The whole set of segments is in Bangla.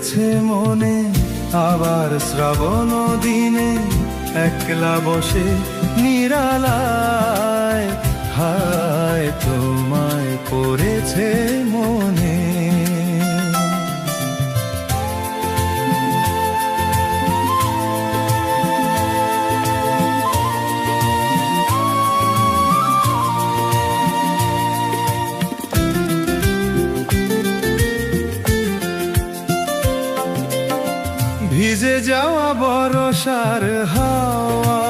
পড়েছে মনে, আবার শ্রাবণ দিনে একলা বসে নিরালায়, হায় তোমায় পড়েছে মনে। ভিজে যাওয়া বর্ষার হাওয়া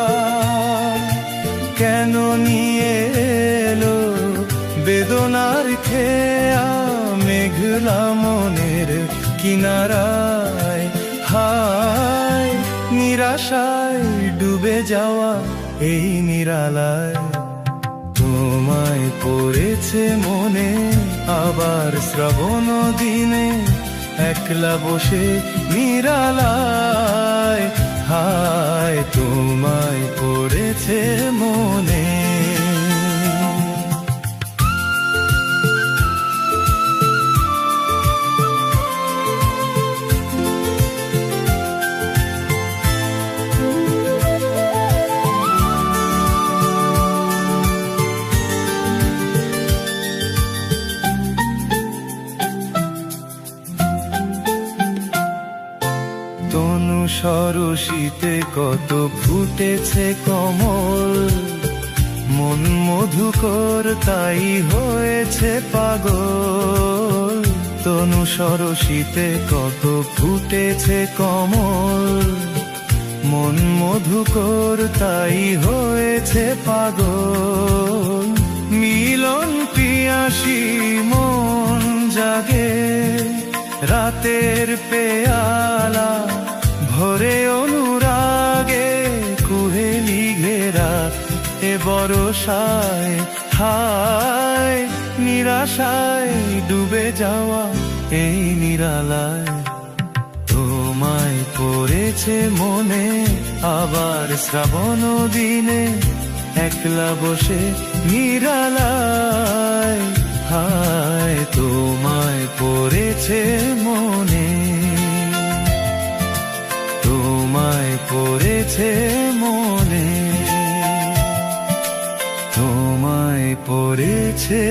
কেন নিয়ে এলো বেদনার খেয়া মেঘলা মনের কিনারায়, হায় নিরাশায় ডুবে যাওয়া এই নিরালায়, তোমায় পড়েছে মনে, আবার শ্রাবণ দিনে একলা বসে নিরালায়, হায় তোমায় পড়েছে মনে। তনু সরসিতে কত ফুটেছে কমল, মন মধুকর তাই হয়েছে পাগল। তনু সরসিতে কত ফুটেছে কমল, মন মধুকর তাই হয়েছে পাগল। মিলন পিয়াসী মন জাগে, রাতের পেয়ালা ভরে অনুরাগে, কুহেলি ঘেরা এ বরষায়, হায় নিরাশায় ডুবে যাওয়া এই নিরালায়, তোমায় পড়েছে মনে, আবার শ্রাবণ দিনে একলা বসে নিরালায়, হায় তোমায় পড়েছে মনে, তোমায় পড়েছে মনে, তোমায় পড়েছে